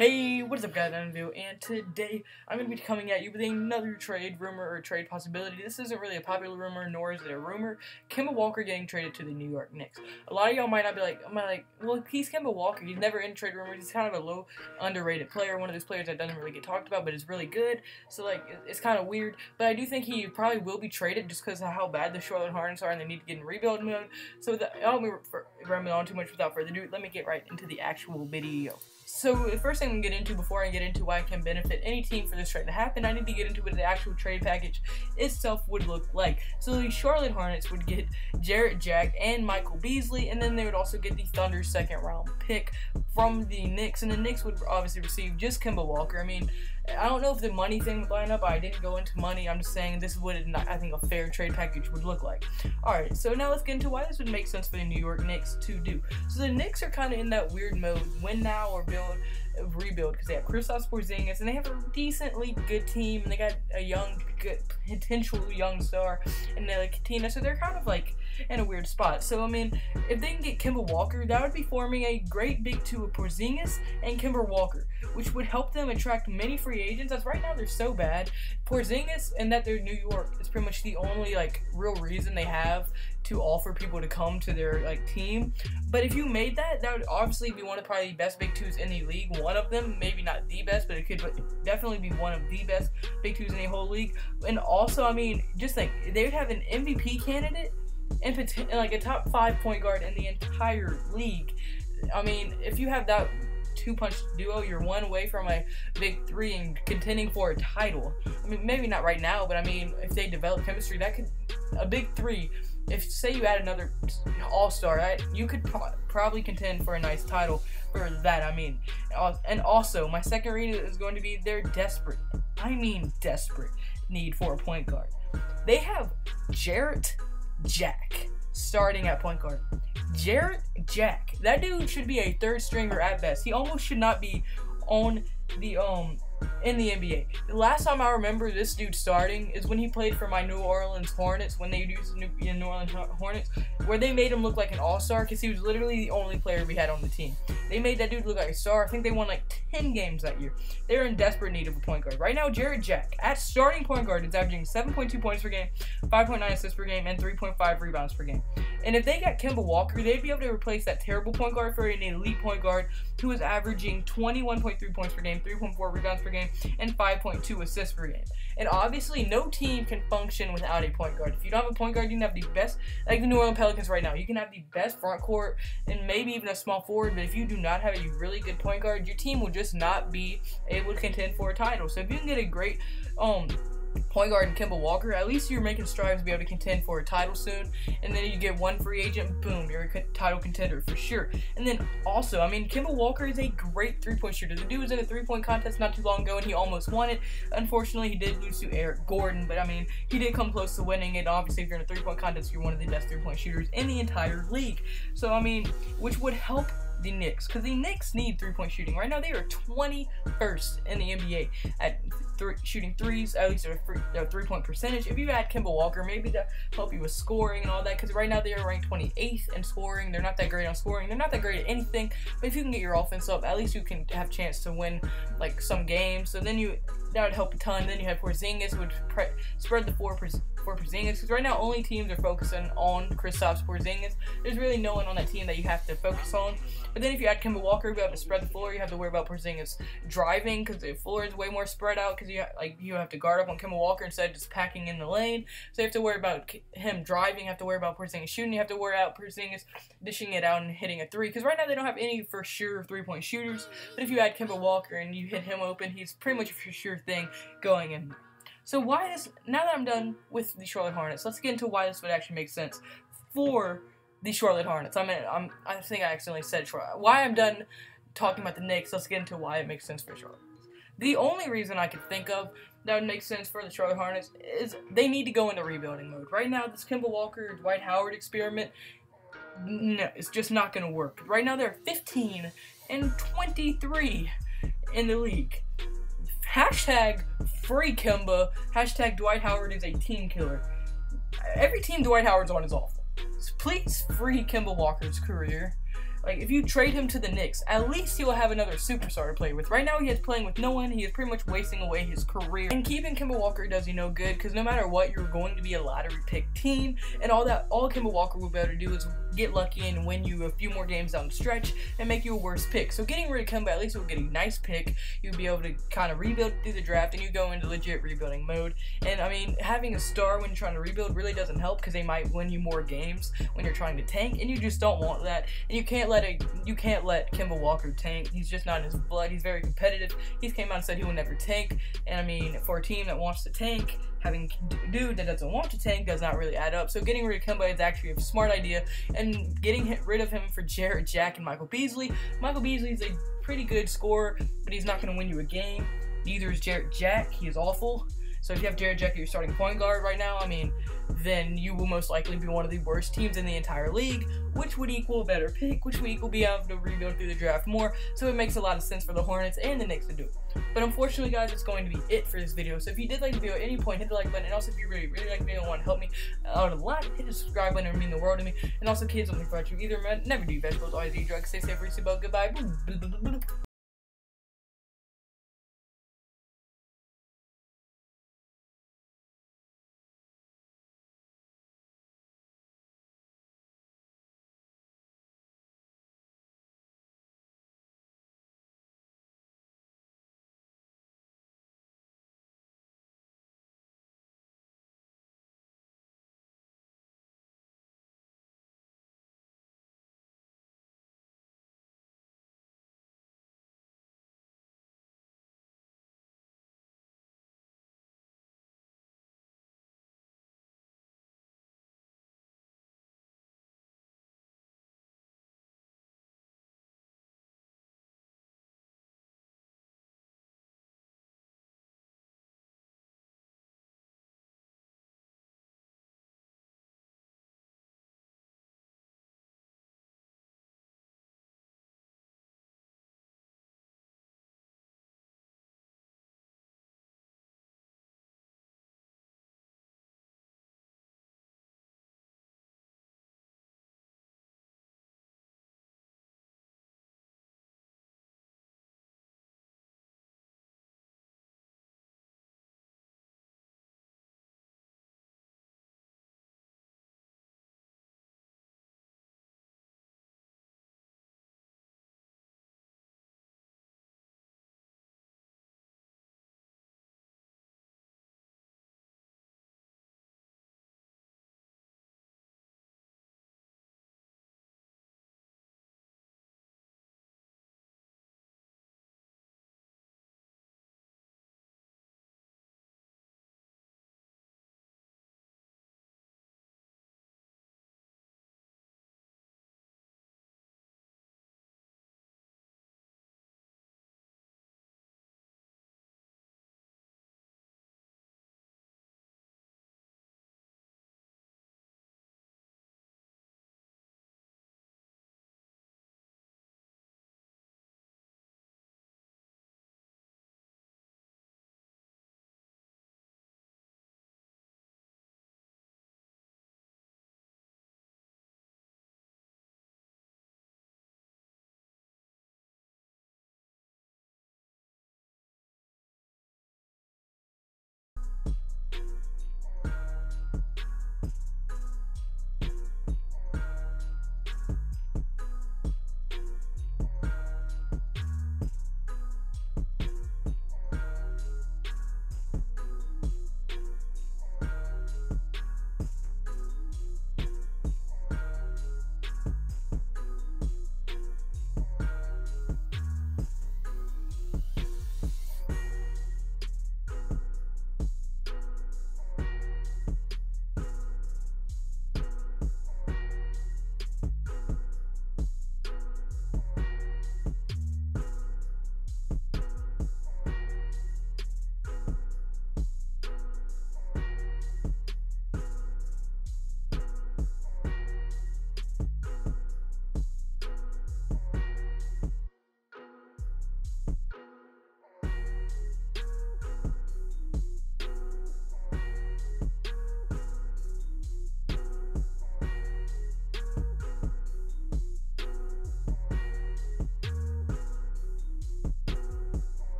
Hey, what is up guys, I'm View, and today I'm going to be coming at you with another trade rumor or trade possibility. This isn't really a popular rumor, nor is it a rumor. Kemba Walker getting traded to the New York Knicks. A lot of y'all might not be like, well, he's Kemba Walker. He's never in trade rumors. He's kind of a low, underrated player. One of those players that doesn't really get talked about, but is really good. So, like, it's kind of weird. But I do think he probably will be traded just because of how bad the Charlotte Hornets are and they need to get in rebuild mode. So, I don't want to ramble on too much without further ado. Let me get right into the actual video. So the first thing I'm going to get into before I get into why it can benefit any team for this trade to happen, I need to get into what the actual trade package itself would look like. So the Charlotte Hornets would get Jarrett Jack and Michael Beasley, and then they would also get the Thunder's second round pick from the Knicks, and the Knicks would obviously receive just Kemba Walker. I mean, I don't know if the money thing would line up. I didn't go into money. I'm just saying this is what I think a fair trade package would look like. Alright, so now let's get into why this would make sense for the New York Knicks to do. So the Knicks are kind of in that weird mode, win now or rebuild, because they have Kristaps Porzingis and they have a decently good team, and they got a young, good potential young star and they like Katina, so they're kind of like in a weird spot. So I mean, if they can get Kemba Walker, that would be forming a great big two of Porzingis and Kemba Walker, which would help them attract many free agents, as right now they're so bad. Porzingis, and that they're New York, is pretty much the only like real reason they have to offer people to come to their like team. But if you made that would obviously be one of probably the best big twos in the league. One of them, maybe not the best, but it could definitely be one of the best big twos in the whole league. And also, I mean, just think, they would have an MVP candidate and like a top 5 point guard in the entire league. I mean, if you have that two-punch duo, you're one away from a big three and contending for a title. I mean, maybe not right now, but I mean, if they develop chemistry, that could, a big three, if say you add another all-star, right, you could probably contend for a nice title for that. I mean, and also my second reading is going to be their desperate need for a point guard. They have Jarrett Jack starting at point guard. Jarrett Jack, that dude should be a third stringer at best. He almost should not be on the in the NBA. The last time I remember this dude starting is when he played for my New Orleans Hornets, when they used the New Orleans Hornets, where they made him look like an all-star because he was literally the only player we had on the team. They made that dude look like a star. I think they won like 10 games that year. They were in desperate need of a point guard. Right now, Jarrett Jack, at starting point guard, is averaging 7.2 points per game, 5.9 assists per game, and 3.5 rebounds per game. And if they got Kemba Walker, they'd be able to replace that terrible point guard for an elite point guard who is averaging 21.3 points per game, 3.4 rebounds per game, and 5.2 assists per game. And obviously, no team can function without a point guard. If you don't have a point guard, you can have the best, like the New Orleans Pelicans right now. You can have the best front court and maybe even a small forward, but if you do not have a really good point guard, your team will just not be able to contend for a title. So if you can get a great point guard in Kemba Walker, at least you're making strides to be able to contend for a title soon. And then you get one free agent, boom, you're a title contender for sure. And then also, I mean, Kemba Walker is a great three-point shooter. The dude was in a three-point contest not too long ago and he almost won it. Unfortunately, he did lose to Eric Gordon, but I mean, he did come close to winning it. Obviously, if you're in a three-point contest, you're one of the best three-point shooters in the entire league. So I mean, which would help the Knicks, because the Knicks need three-point shooting. Right now, they are 21st in the NBA at shooting threes, at least their three-point percentage. If you add Kemba Walker, maybe to help you with scoring and all that, because right now they are ranked 28th in scoring. They're not that great on scoring. They're not that great at anything, but if you can get your offense up, at least you can have a chance to win like some games. So then that would help a ton. Then you have Porzingis, would spread the floor for Porzingis, because right now only teams are focusing on Kristaps Porzingis. There's really no one on that team that you have to focus on. But then if you add Kemba Walker, you have to spread the floor. You have to worry about Porzingis driving, because the floor is way more spread out, because you have to guard up on Kemba Walker instead of just packing in the lane. So you have to worry about him driving. You have to worry about Porzingis shooting. You have to worry about Porzingis dishing it out and hitting a three, because right now they don't have any for sure three-point shooters. But if you add Kemba Walker and you hit him open, he's pretty much a for sure thing going in. So why this, now that I'm done with the Charlotte Hornets, let's get into why this would actually make sense for the Charlotte Hornets. I think I accidentally said Charlotte. Why I'm done talking about the Knicks, let's get into why it makes sense for Charlotte. The only reason I could think of that would make sense for the Charlotte Hornets is they need to go into rebuilding mode. Right now, this Kemba Walker, Dwight Howard experiment, no, it's just not going to work. Right now, they're 15 and 23 in the league. Hashtag free Kemba. Hashtag Dwight Howard is a team killer. Every team Dwight Howard's on is awful. So please free Kemba Walker's career. Like, if you trade him to the Knicks, at least he'll have another superstar to play with. Right now, he is playing with no one. He is pretty much wasting away his career. And keeping Kemba Walker does you no good, because no matter what, you're going to be a lottery pick team. And all Kemba Walker will be able to do is get lucky and win you a few more games down the stretch and make you a worse pick. So getting rid of Kemba, at least you'll get a nice pick. You'll be able to kind of rebuild through the draft, and you go into legit rebuilding mode. And I mean, having a star when you're trying to rebuild really doesn't help, because they might win you more games when you're trying to tank, and you just don't want that. And you can't let Kemba Walker tank. He's just not in his blood. He's very competitive. He's came out and said he will never tank. And I mean, for a team that wants to tank, having a dude that doesn't want to tank does not really add up. So getting rid of Kemba is actually a smart idea, and getting rid of him for Jarrett Jack and Michael Beasley. Michael Beasley is a pretty good scorer, but he's not going to win you a game. Neither is Jarrett Jack. He is awful. So if you have Jarrett Jack as your starting point guard right now, I mean, then you will most likely be one of the worst teams in the entire league, which would equal a better pick, which would equal be able to rebuild through the draft more. So it makes a lot of sense for the Hornets and the Knicks to do it. But unfortunately, guys, it's going to be it for this video. So if you did like the video at any point, hit the like button. And also, if you really like the video and want to help me out a lot, hit the subscribe button. It would mean the world to me. And also, kids, something about you. Either never do vegetables, always eat drugs. Stay safe, reach the boat. Goodbye.